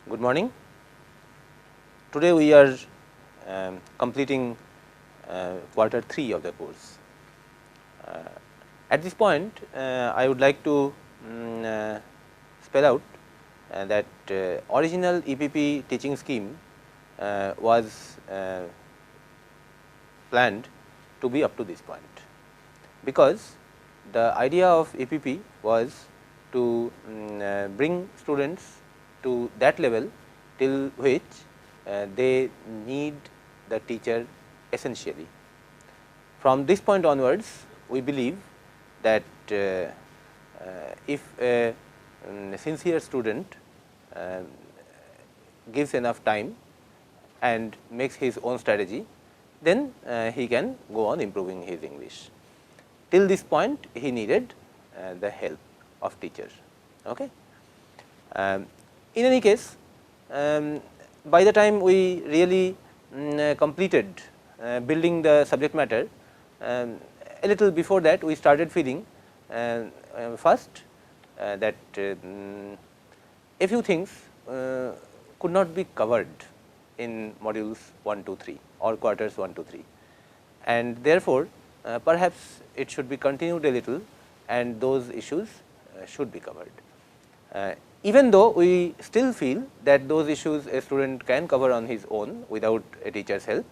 Good morning. Today we are completing quarter 3 of the course. At this point, I would like to spell out that original EPP teaching scheme was planned to be up to this point, because the idea of EPP was to bring students to that level till which they need the teacher essentially. From this point onwards, we believe that if a sincere student gives enough time and makes his own strategy, then he can go on improving his English. Till this point, he needed the help of teachers. Okay. In any case, by the time we really completed building the subject matter, a little before that we started feeling first that a few things could not be covered in modules 1 to 3 or quarters 1 to 3, and therefore perhaps it should be continued a little and those issues should be covered. Even though we still feel that those issues a student can cover on his own without a teacher's help,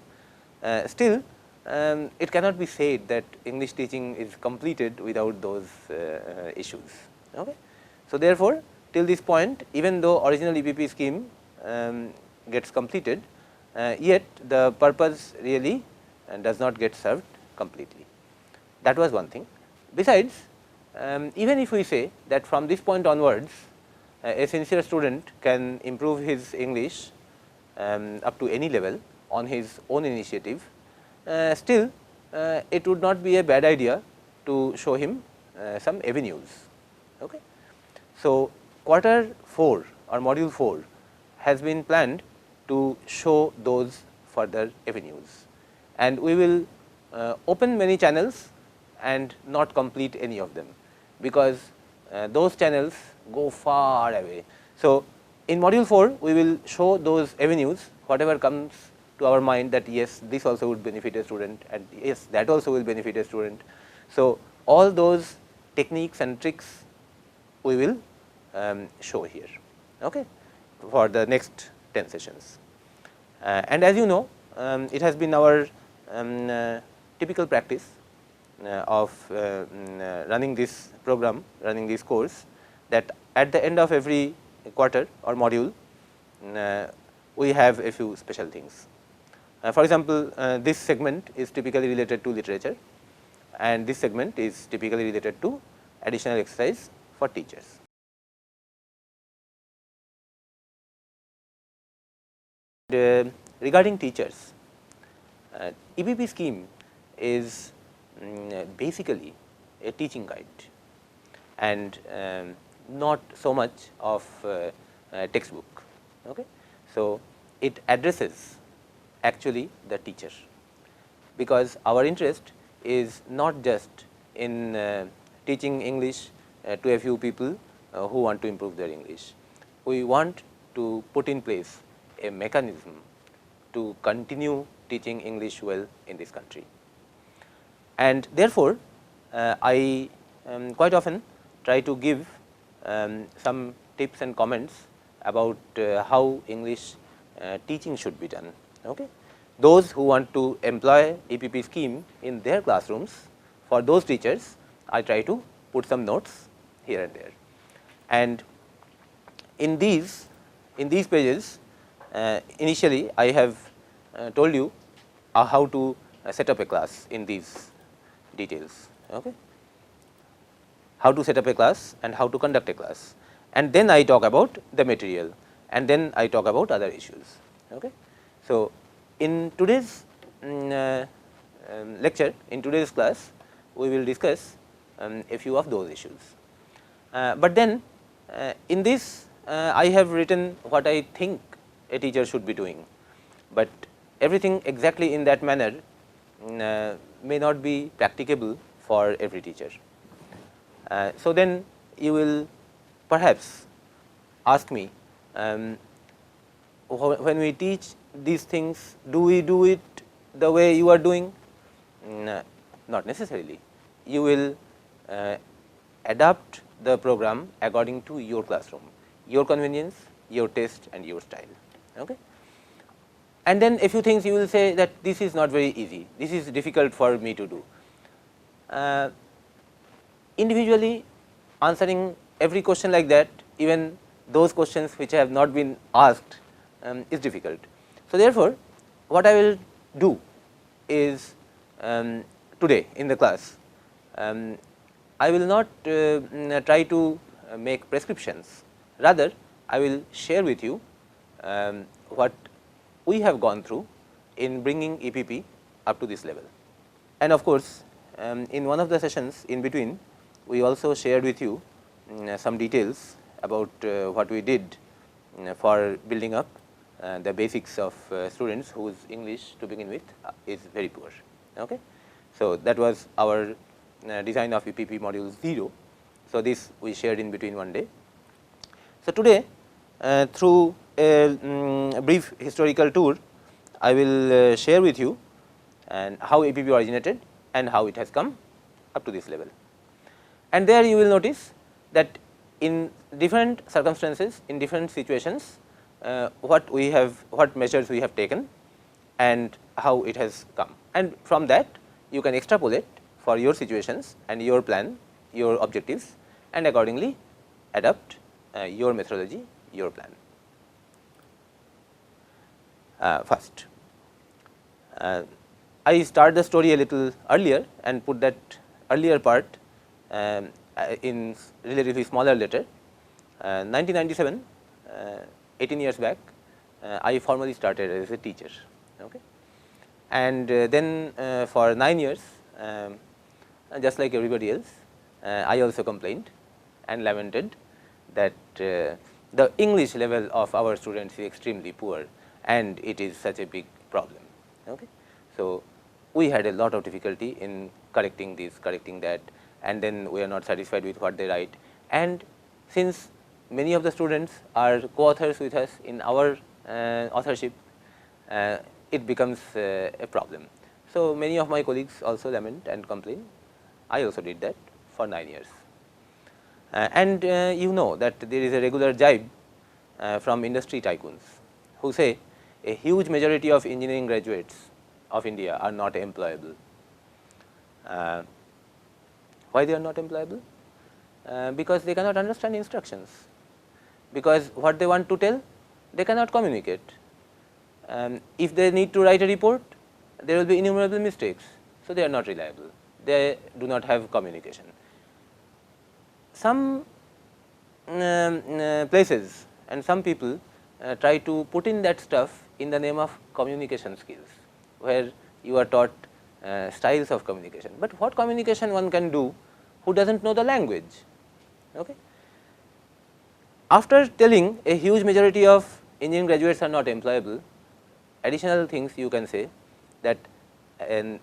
still it cannot be said that English teaching is completed without those issues. Okay. So, therefore, till this point, even though original EPP scheme gets completed, yet the purpose really does not get served completely. That was one thing. Besides, even if we say that from this point onwards a sincere student can improve his English up to any level on his own initiative, still it would not be a bad idea to show him some avenues. Okay. So, quarter 4 or module 4 has been planned to show those further avenues, and we will open many channels and not complete any of them, because those channels go far away. So, in module 4 we will show those avenues, whatever comes to our mind that yes, this also would benefit a student, and yes, that also will benefit a student. So, all those techniques and tricks we will show here, okay, for the next 10 sessions. And as you know, it has been our typical practice of running this program, running this course, that at the end of every quarter or module, we have a few special things. For example, this segment is typically related to literature, and this segment is typically related to additional exercise for teachers. Regarding teachers, EPP scheme is basically a teaching guide, and not so much of a textbook. Okay. So, it addresses actually the teacher, because our interest is not just in teaching English to a few people who want to improve their English. We want to put in place a mechanism to continue teaching English well in this country. And therefore, I quite often try to give some tips and comments about how English teaching should be done. Okay. Those who want to employ EPP scheme in their classrooms, for those teachers I try to put some notes here and there. And in these pages, initially I have told you how to set up a class in these details. Okay. How to set up a class and how to conduct a class, and then I talk about the material, and then I talk about other issues. Okay. So, in today's lecture, in today's class, we will discuss a few of those issues. But then in this I have written what I think a teacher should be doing, but everything exactly in that manner may not be practicable for every teacher. So, then you will perhaps ask me when we teach these things, do we do it the way you are doing? Not necessarily. You will adapt the program according to your classroom, your convenience, your taste and your style. Okay? And then a few things you will say that this is not very easy, this is difficult for me to do. Individually answering every question like that, even those questions which have not been asked, is difficult. So, therefore, what I will do is today in the class, I will not try to make prescriptions, rather I will share with you what we have gone through in bringing EPP up to this level. And of course, in one of the sessions in between, we also shared with you some details about what we did for building up the basics of students whose English to begin with is very poor. Okay? So, that was our design of EPP module 0. So, this we shared in between one day. So, today through a brief historical tour, I will share with you and how EPP originated and how it has come up to this level. And there you will notice that in different circumstances, in different situations, what measures we have taken and how it has come. And from that you can extrapolate for your situations and your plan, your objectives, and accordingly adapt your methodology, your plan. First, I start the story a little earlier and put that earlier part in relatively smaller letter. 1997, 18 years back, I formally started as a teacher. Okay? And then for 9 years, just like everybody else, I also complained and lamented that the English level of our students is extremely poor and it is such a big problem. Okay? So, we had a lot of difficulty in correcting this, correcting that, and then we are not satisfied with what they write. And since many of the students are co-authors with us in our authorship, it becomes a problem. So, many of my colleagues also lament and complain. I also did that for 9 years. And you know that there is a regular jibe from industry tycoons who say a huge majority of engineering graduates of India are not employable. Why they are not employable? Because they cannot understand instructions, because what they want to tell they cannot communicate. If they need to write a report, there will be innumerable mistakes. So, they are not reliable, they do not have communication. Some places and some people try to put in that stuff in the name of communication skills, where you are taught styles of communication. But what communication one can do who does not know the language? Okay? After telling a huge majority of engineering graduates are not employable, additional things you can say that an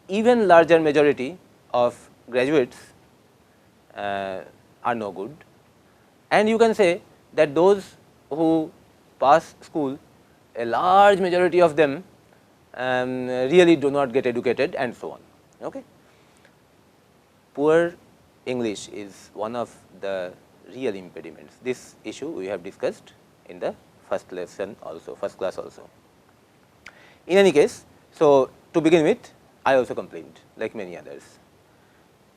even larger majority of graduates are no good, and you can say that those who pass school, a large majority of them really do not get educated, and so on. Okay? Poor English is one of the real impediments. This issue we have discussed in the first lesson also, first class also. In any case, so to begin with, I also complained like many others.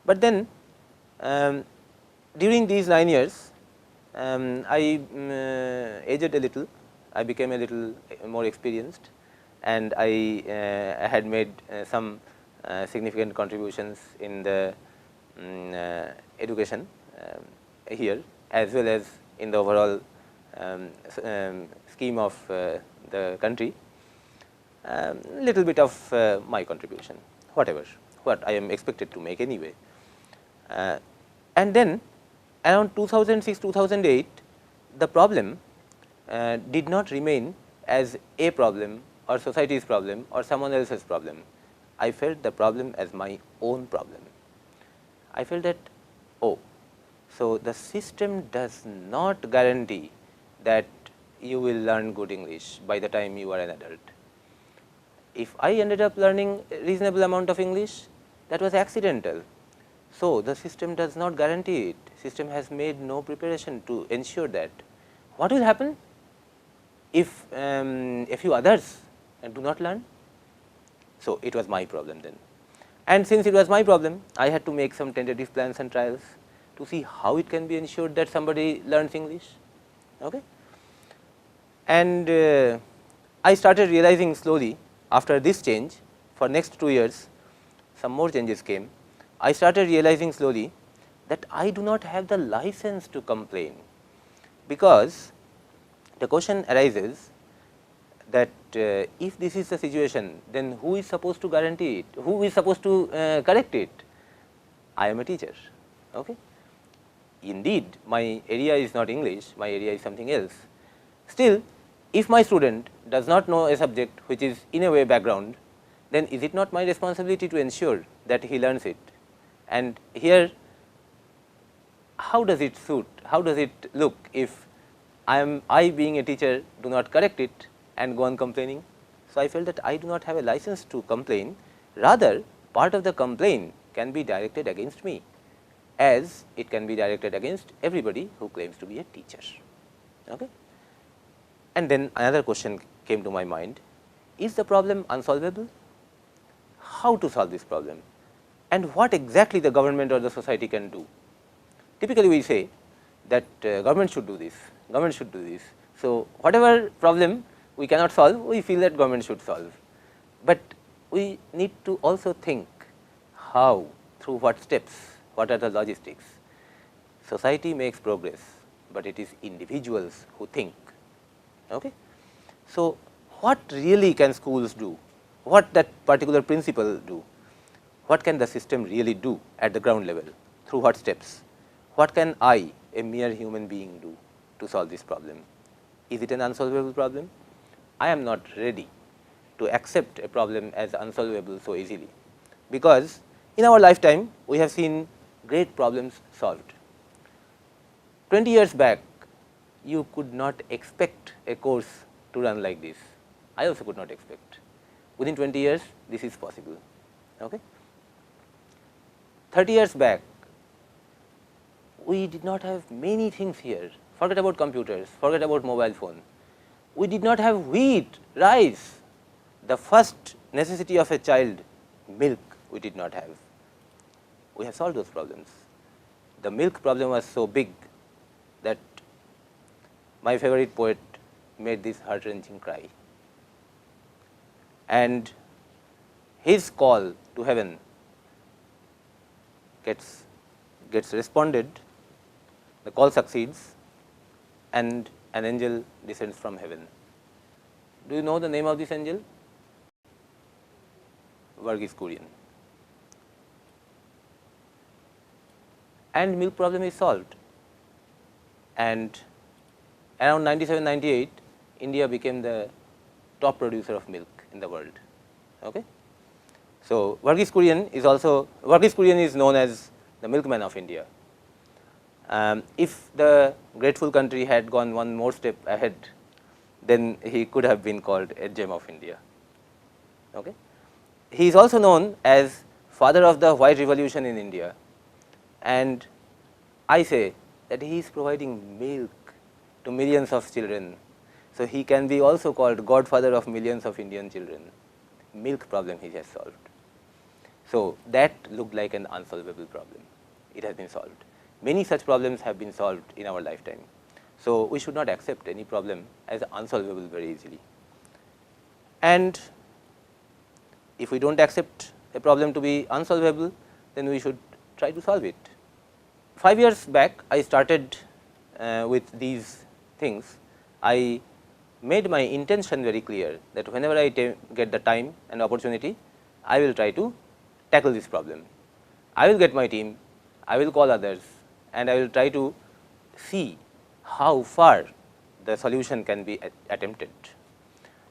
But then during these 9 years, I aged a little, I became a little more experienced, and I had made some significant contributions in the education here, as well as in the overall scheme of the country. Little bit of my contribution, whatever, what I am expected to make anyway. And then around 2006-2008, the problem did not remain as a problem or society's problem or someone else's problem. I felt the problem as my own problem. I felt that, oh, so the system does not guarantee that you will learn good English by the time you are an adult. If I ended up learning a reasonable amount of English, that was accidental. So, the system does not guarantee it. System has made no preparation to ensure that. What will happen if a few others do not learn? So, it was my problem then. And since it was my problem, I had to make some tentative plans and trials to see how it can be ensured that somebody learns English. Okay? And I started realizing slowly after this change, for next 2 years, some more changes came. I started realizing slowly that I do not have the license to complain, because the question arises that if this is the situation, then who is supposed to guarantee it? Who is supposed to correct it? I am a teacher. Okay? Indeed, my area is not English, my area is something else. Still, if my student does not know a subject which is in a way background, then is it not my responsibility to ensure that he learns it? And here, how does it suit? How does it look if I being a teacher do not correct it and go on complaining? So, I felt that I do not have a license to complain, rather part of the complaint can be directed against me, as it can be directed against everybody who claims to be a teacher. Okay? And then another question came to my mind, is the problem unsolvable? How to solve this problem, and what exactly the government or the society can do? Typically, we say that government should do this, government should do this. So, whatever problem we cannot solve, we feel that government should solve. But we need to also think how, through what steps, what are the logistics. Society makes progress, but it is individuals who think. Okay? So, what really can schools do? What that particular principle do? What can the system really do at the ground level? Through what steps? What can I, a mere human being, do to solve this problem? Is it an unsolvable problem? I am not ready to accept a problem as unsolvable so easily, because in our lifetime we have seen great problems solved. 20 years back, you could not expect a course to run like this. I also could not expect. Within 20 years, this is possible. Okay? 30 years back, we did not have many things here. Forget about computers, forget about mobile phone. We did not have wheat, rice. The first necessity of a child, milk, we did not have. We have solved those problems. The milk problem was so big that my favorite poet made this heart-wrenching cry. And his call to heaven gets responded, the call succeeds, and an angel descends from heaven. Do you know the name of this angel? Varghese Kurian. And milk problem is solved. And around 97-98, India became the top producer of milk in the world. Okay? So, Varghese Kurian is known as the milkman of India. If the grateful country had gone one more step ahead, then he could have been called a gem of India. Okay? He is also known as father of the white revolution in India, and I say that he is providing milk to millions of children. So, he can be also called godfather of millions of Indian children. Milk problem he has solved. So, that looked like an unsolvable problem. It has been solved. Many such problems have been solved in our lifetime. So, we should not accept any problem as unsolvable very easily. And if we do not accept a problem to be unsolvable, then we should try to solve it. 5 years back, I started with these things. I made my intention very clear that whenever I get the time and opportunity, I will try to tackle this problem. I will get my team, I will call others, and I will try to see how far the solution can be attempted.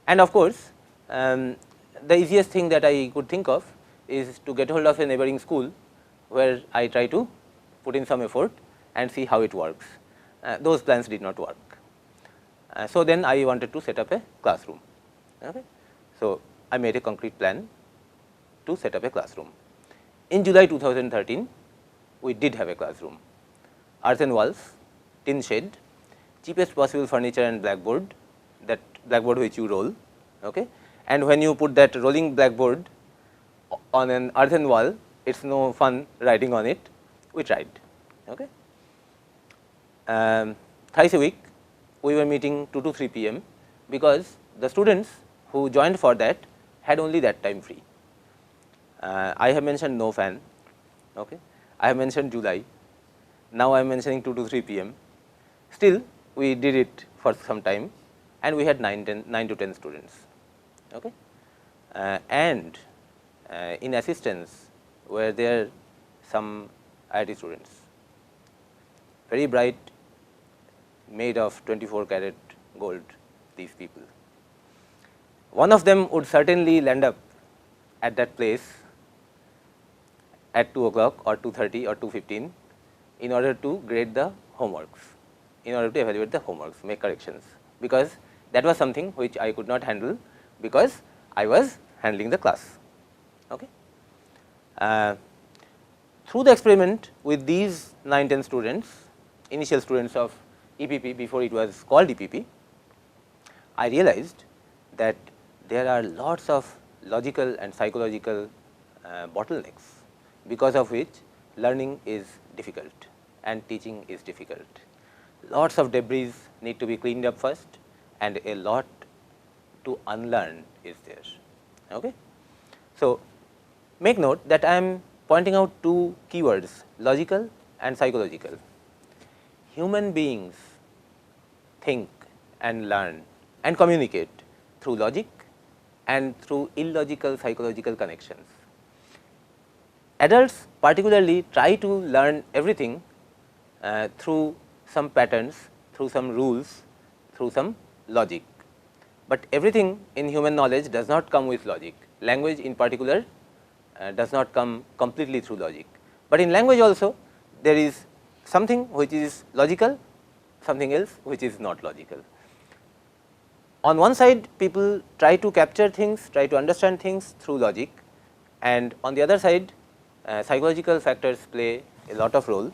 And of course, the easiest thing that I could think of is to get hold of a neighboring school where I try to put in some effort and see how it works. Those plans did not work. So, then I wanted to set up a classroom. Okay. So, I made a concrete plan to set up a classroom. In July 2013, we did have a classroom, earthen walls, tin shed, cheapest possible furniture and blackboard, that blackboard which you roll. Okay. And when you put that rolling blackboard on an earthen wall, it is no fun writing on it. We tried. Okay. Thrice a week, we were meeting 2 to 3 p.m. because the students who joined for that had only that time free. I have mentioned no fan. Okay. I have mentioned July. Now I am mentioning 2 to 3 p.m. Still, we did it for some time, and we had 9 to 10 students. Okay. And in assistance were there some IIT students, very bright, made of 24 karat gold, these people. One of them would certainly land up at that place at 2 o'clock or 2:30 or 2:15 in order to grade the homeworks, in order to evaluate the homeworks, make corrections, because that was something which I could not handle because I was handling the class. Okay. Through the experiment with these 9-10 students, initial students of EPP before it was called EPP, I realized that there are lots of logical and psychological bottlenecks, because of which learning is difficult and teaching is difficult. Lots of debris need to be cleaned up first, and a lot to unlearn is there. Okay. So, make note that I am pointing out two keywords, logical and psychological. Human beings think and learn and communicate through logic and through illogical psychological connections. Adults particularly try to learn everything through some patterns, through some rules, through some logic, but everything in human knowledge does not come with logic. Language in particular does not come completely through logic, but in language also there is something which is logical, something else which is not logical. On one side, people try to capture things, try to understand things through logic, and on the other side, psychological factors play a lot of role.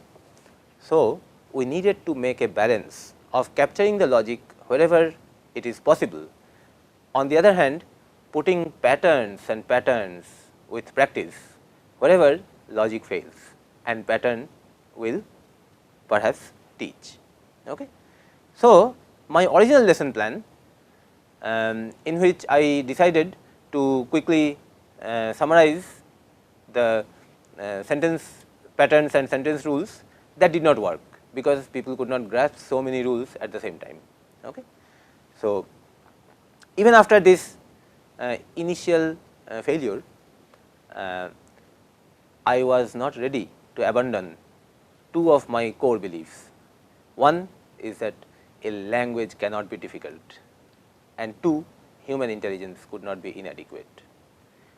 So, we needed to make a balance of capturing the logic wherever it is possible. On the other hand, putting patterns and patterns with practice wherever logic fails, and pattern will perhaps teach. Okay. So, my original lesson plan, in which I decided to quickly summarize the sentence patterns and sentence rules, that did not work, because people could not grasp so many rules at the same time. Okay. So, even after this initial failure, I was not ready to abandon two of my core beliefs. One is that a language cannot be difficult, and two, human intelligence could not be inadequate.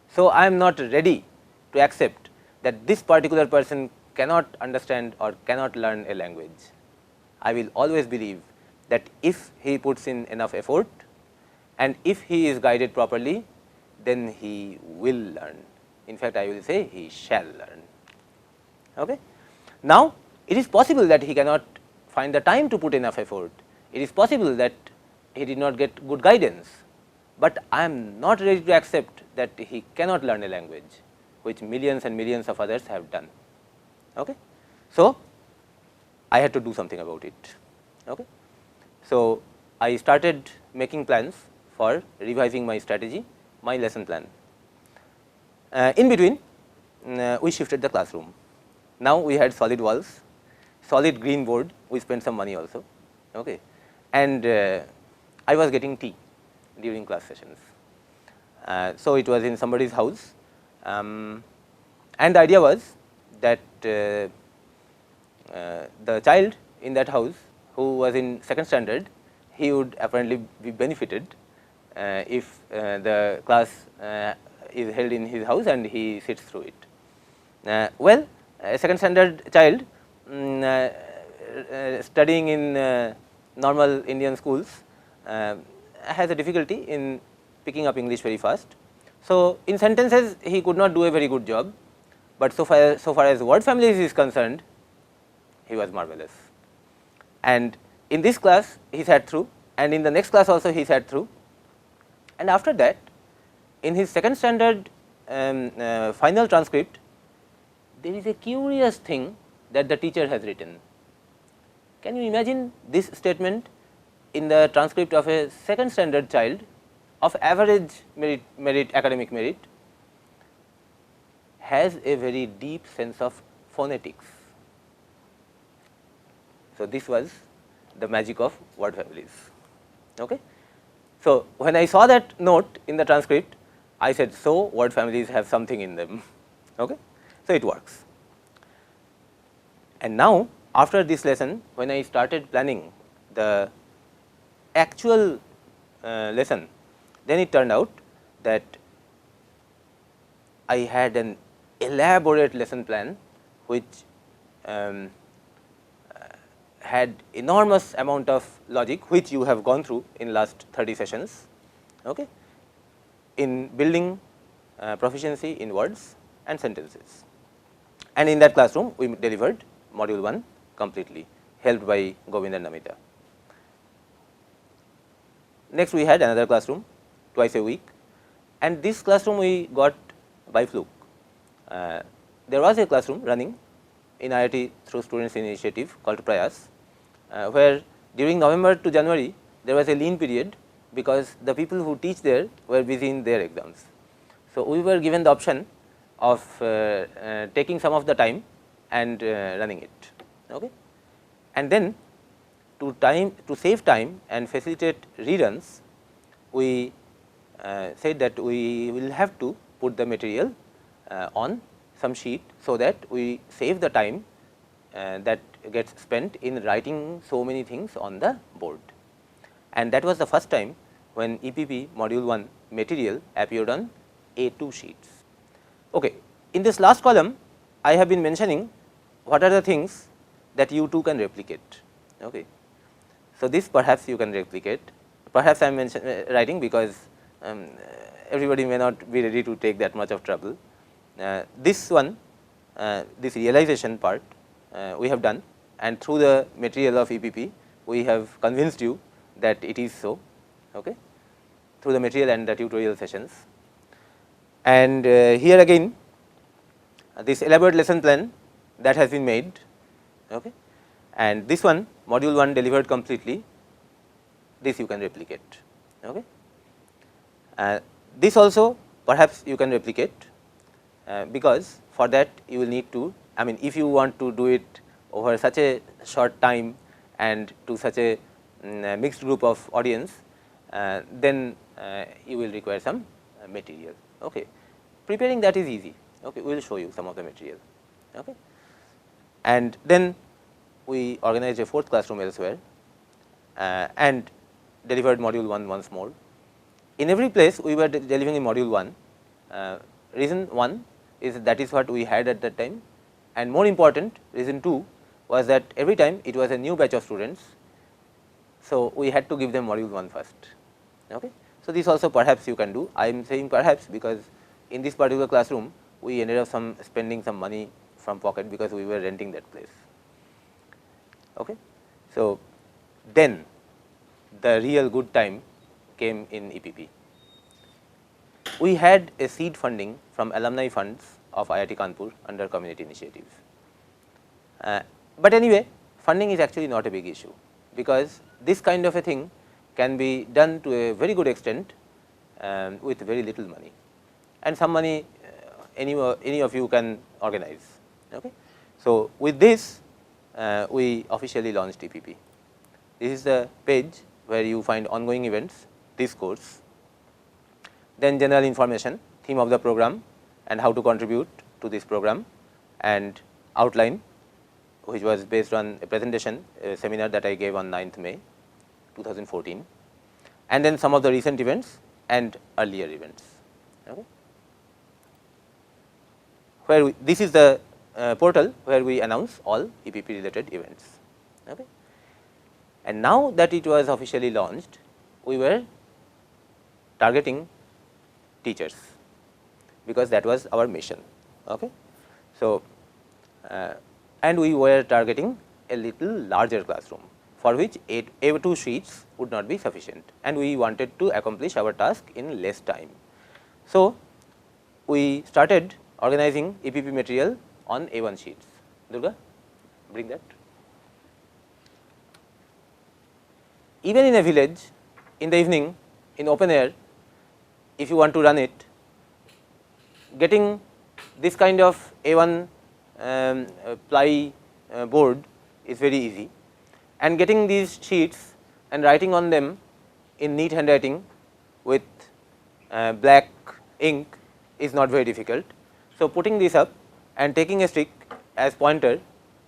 So, I am not ready to accept that this particular person cannot understand or cannot learn a language. I will always believe that if he puts in enough effort and if he is guided properly, then he will learn. In fact, I will say he shall learn. Okay. Now, it is possible that he cannot find the time to put enough effort. It is possible that he did not get good guidance, but I am not ready to accept that he cannot learn a language, which millions and millions of others have done. Okay. So, I had to do something about it. Okay. So, I started making plans for revising my strategy, my lesson plan. In between, we shifted the classroom. Now, we had solid walls, solid green board, we spent some money also. Okay. And I was getting tea during class sessions. So, it was in somebody's house, and the idea was that the child in that house who was in second standard, he would apparently be benefited if the class is held in his house and he sits through it. Well, a second standard child studying in normal Indian schools has a difficulty in picking up English very fast. So, in sentences he could not do a very good job, but so far as word families is concerned, he was marvelous. And in this class he sat through, and in the next class also he sat through, and after that in his second standard final transcript, there is a curious thing that the teacher has written. Can you imagine this statement in the transcript of a second standard child of average academic merit? Has a very deep sense of phonetics. So, this was the magic of word families. Okay. So, when I saw that note in the transcript, I said, so word families have something in them. Okay. So, it works. And now, after this lesson, when I started planning the actual lesson, then it turned out that I had an elaborate lesson plan, which had enormous amount of logic, which you have gone through in last 30 sessions, okay, in building proficiency in words and sentences. And in that classroom, we delivered module 1 completely, helped by Govind and Namita. Next, we had another classroom twice a week, and this classroom we got by fluke. There was a classroom running in IIT through Students Initiative called Prayas, where during November to January there was a lean period, because the people who teach there were busy in their exams. So, we were given the option of taking some of the time and running it. Okay. And then to save time and facilitate reruns, we said that we will have to put the material on some sheet, so that we save the time that gets spent in writing so many things on the board. And that was the first time when EPP module 1 material appeared on A2 sheets. Okay. In this last column, I have been mentioning what are the things that you too can replicate. Okay. So, this perhaps you can replicate, perhaps I am writing because everybody may not be ready to take that much of trouble. This one, this realization part we have done, and through the material of EPP we have convinced you that it is so, okay, through the material and the tutorial sessions. And here again this elaborate lesson plan that has been made, okay, and this one module 1 delivered completely, this you can replicate. Okay. This also perhaps you can replicate, because for that you will need to, I mean, if you want to do it over such a short time and to such a mixed group of audience, then you will require some material. Okay. Preparing that is easy. Okay. We will show you some of the material. Okay. And then we organized a fourth classroom elsewhere and delivered module 1 once more. In every place we were delivering in module 1. Reason 1 is that is what we had at that time, and more important, reason 2 was that every time it was a new batch of students. So, we had to give them module 1 first. Okay. So, this also perhaps you can do. I am saying perhaps because in this particular classroom we ended up spending some money from pocket, because we were renting that place. Okay. So, then the real good time came in EPP. We had a seed funding from alumni funds of IIT Kanpur under community initiatives. But anyway, funding is actually not a big issue, because this kind of a thing can be done to a very good extent with very little money, and some money any of you can organize. Okay. So, with this we officially launched EPP. This is the page where you find ongoing events, this course, then general information, theme of the program and how to contribute to this program, and outline, which was based on a presentation, a seminar that I gave on 9th May 2014, and then some of the recent events and earlier events. Okay. Where this is the portal where we announce all EPP related events. Okay. And now that it was officially launched, we were targeting teachers, because that was our mission. Okay. So, and we were targeting a little larger classroom, for which A2 sheets would not be sufficient, and we wanted to accomplish our task in less time. So, we started organizing EPP material on A1 sheets. Durga, bring that. Even in a village, in the evening, in open air, if you want to run it, getting this kind of A1 ply board is very easy, and getting these sheets and writing on them in neat handwriting with black ink is not very difficult. So, putting this up and taking a stick as pointer,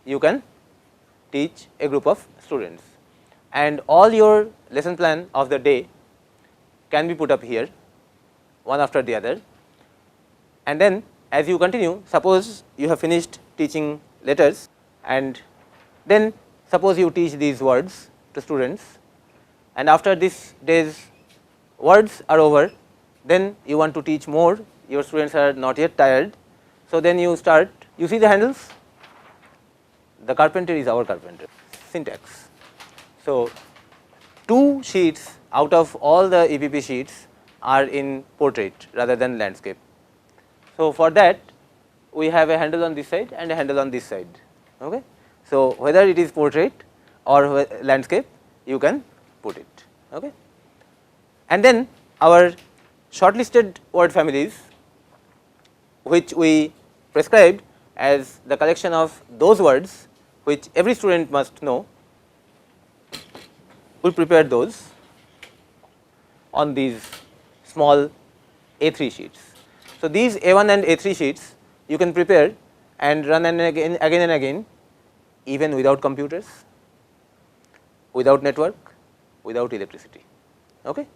you can teach a group of students, and all your lesson plan of the day can be put up here one after the other. And then as you continue, suppose you have finished teaching letters, and then suppose you teach these words to students, and after this day's words are over, then you want to teach more, your students are not yet tired. So, then you start, you see the handles, the carpenter is our carpenter, syntax. So, 2 sheets out of all the EPP sheets are in portrait rather than landscape. So, for that we have a handle on this side and a handle on this side. Okay. So, whether it is portrait or landscape, you can put it. Okay. And then our shortlisted word families, which we prescribed as the collection of those words which every student must know, we prepared those on these small A3 sheets. So, these A1 and A3 sheets you can prepare and run again and again, even without computers, without network, without electricity. Okay.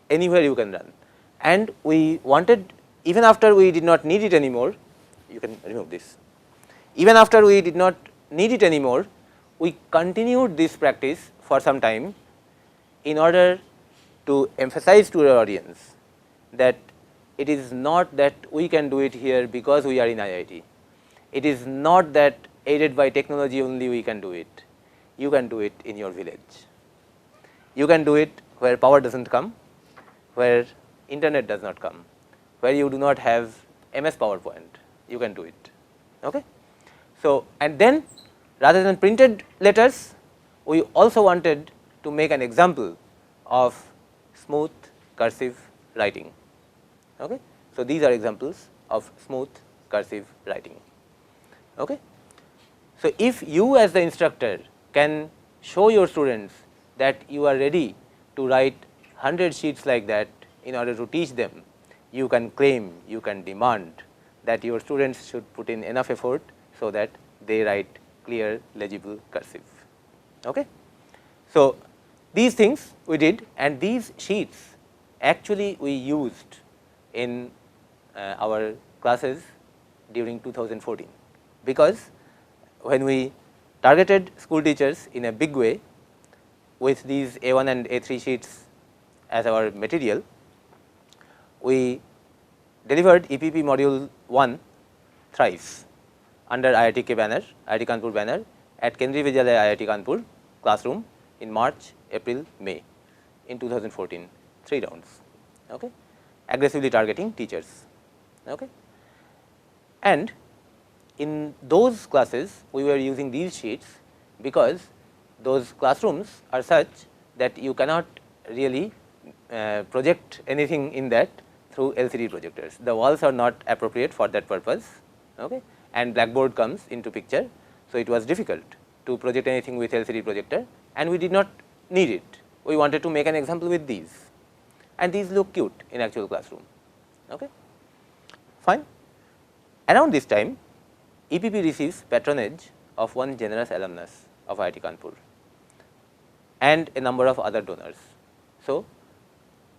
Anywhere you can run. And we wanted, even after we did not need it anymore, you can remove this, even after we did not need it anymore, we continued this practice for some time in order to emphasize to our audience that it is not that we can do it here because we are in IIT. It is not that aided by technology only we can do it. You can do it in your village. You can do it where power does not come, where internet does not come, where you do not have MS PowerPoint, you can do it. Okay. So, and then rather than printed letters, we also wanted to make an example of smooth cursive writing. Okay. So, these are examples of smooth cursive writing. Okay. So, if you as the instructor can show your students that you are ready to write 100 sheets like that in order to teach them, you can claim, you can demand that your students should put in enough effort so that they write clear, legible cursive. Okay. So, these things we did, and these sheets actually we used in our classes during 2014, because when we targeted school teachers in a big way with these A1 and A3 sheets as our material, we delivered EPP module 1 thrice under IIT banner, IIT Kanpur banner at Kendriya Vidyalaya IIT Kanpur classroom in March, April, May in 2014, 3 rounds. Okay. Aggressively targeting teachers. Okay. And in those classes we were using these sheets because those classrooms are such that you cannot really project anything in that through LCD projectors. The walls are not appropriate for that purpose, okay, and blackboard comes into picture. So, it was difficult to project anything with LCD projector, and we did not need it. We wanted to make an example with these, and these look cute in actual classroom. Okay. Fine. Around this time, EPP receives patronage of one generous alumnus of IIT Kanpur and a number of other donors. So,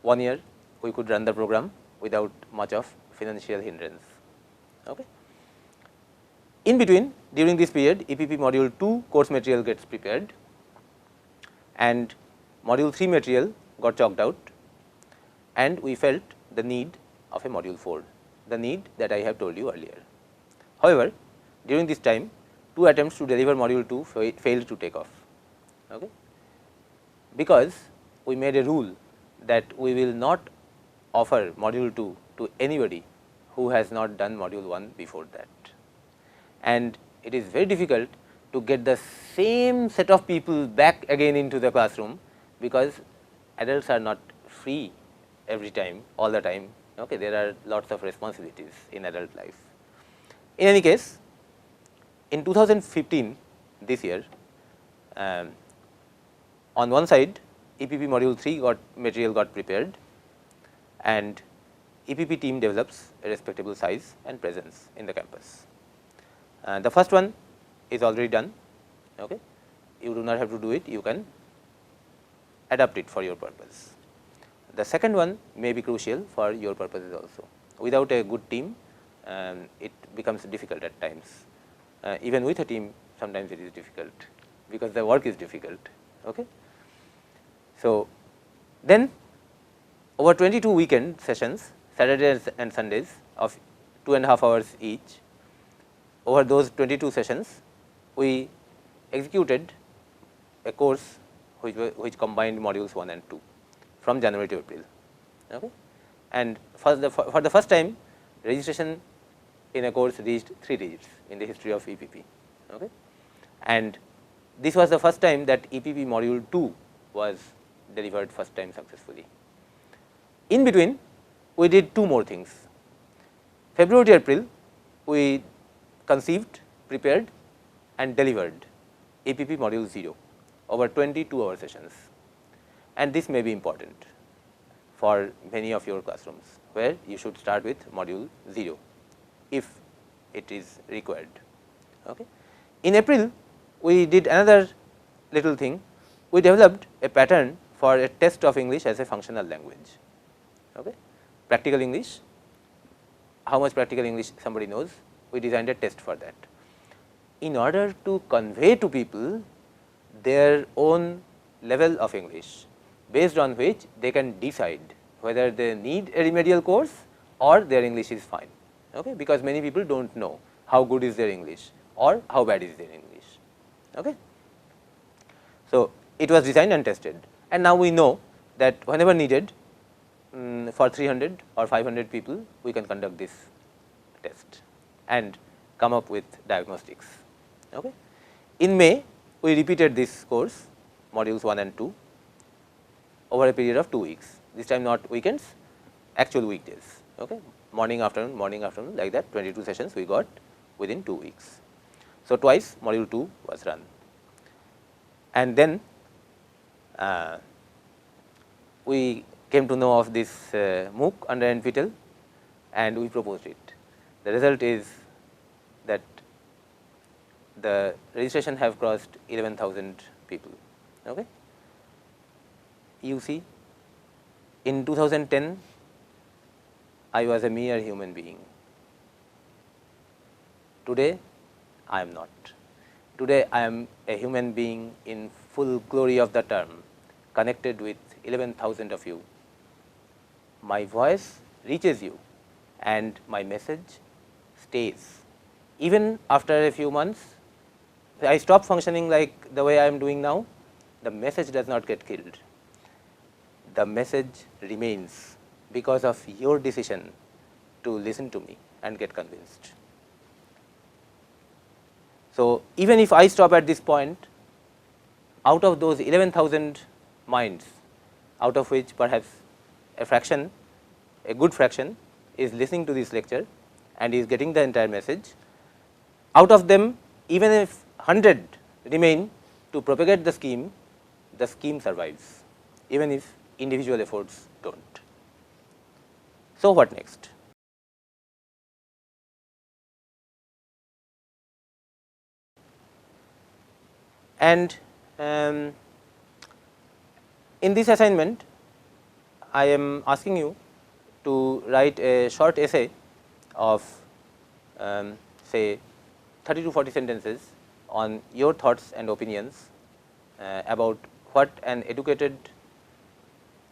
1 year we could run the program without much of financial hindrance. Okay. In between, during this period, EPP module 2 course material gets prepared, and module 3 material got chalked out, and we felt the need of a module 4, the need that I have told you earlier. However, during this time 2 attempts to deliver module 2 failed to take off, okay, because we made a rule that we will not offer module 2 to anybody who has not done module 1 before that. And it is very difficult to get the same set of people back again into the classroom, because adults are not free every time, all the time. Okay, there are lots of responsibilities in adult life. In any case, in 2015, this year, on one side EPP module 3 material got prepared, and EPP team develops a respectable size and presence in the campus. The first one is already done. Okay. You do not have to do it, you can adapt it for your purpose. The second one may be crucial for your purposes also. Without a good team, it becomes difficult at times. Even with a team, sometimes it is difficult, because the work is difficult. Okay. So, then over 22 weekend sessions, Saturdays and Sundays of 2.5 hours each, over those 22 sessions, we executed a course which combined modules 1 and 2 from January to April. Okay. And for the first time, registration in a course reached 3 digits in the history of EPP. Okay. And this was the first time that EPP module 2 was delivered first time successfully. In between, we did 2 more things. February to April, we conceived, prepared and delivered EPP module 0 over 22-hour sessions, and this may be important for many of your classrooms, where you should start with module 0 if it is required. Okay. In April, we did another little thing. We developed a pattern for a test of English as a functional language. Okay. Practical English, how much practical English somebody knows, we designed a test for that, in order to convey to people their own level of English, based on which they can decide whether they need a remedial course or their English is fine. Okay. Because many people do not know how good is their English or how bad is their English. Okay. So, it was designed and tested, and now we know that whenever needed, for 300 or 500 people, we can conduct this test and come up with diagnostics. Okay. In May, we repeated this course, modules 1 and 2, over a period of 2 weeks. This time not weekends, actual weekdays. Okay. Morning, afternoon, like that, 22 sessions we got within 2 weeks. So, twice module 2 was run, and then we came to know of this MOOC under NPTEL, and we proposed it. The result is that the registration have crossed 11,000 people. Okay. You see, in 2010, I was a mere human being. Today, I am not. Today, I am a human being in full glory of the term, connected with 11,000 of you. My voice reaches you, and my message stays. Even after a few months, I stop functioning like the way I am doing now, the message does not get killed. The message remains because of your decision to listen to me and get convinced. So, even if I stop at this point, out of those 11,000 minds, out of which perhaps a fraction, a good fraction is listening to this lecture and is getting the entire message, out of them, even if 100 remain to propagate the scheme survives, even if individual efforts do not. So, what next? And in this assignment, I am asking you to write a short essay of say 30 to 40 sentences on your thoughts and opinions about what an educated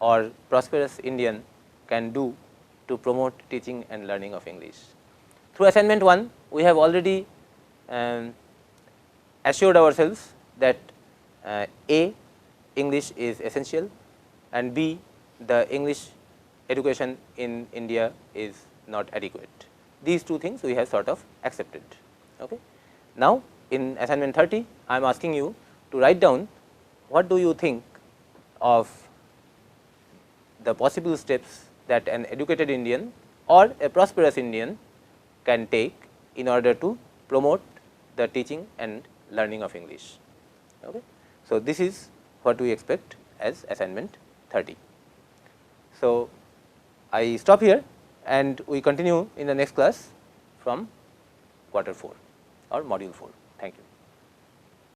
or prosperous Indian can do to promote teaching and learning of English. Through assignment 1, we have already assured ourselves that A, English is essential, and B, the English education in India is not adequate. These two things we have sort of accepted. Okay. Now, in assignment 30, I am asking you to write down what do you think of the possible steps that an educated Indian or a prosperous Indian can take in order to promote the teaching and learning of English. Okay. So, this is what we expect as assignment 30. So, I stop here and we continue in the next class from quarter 4 or module 4. Thank you.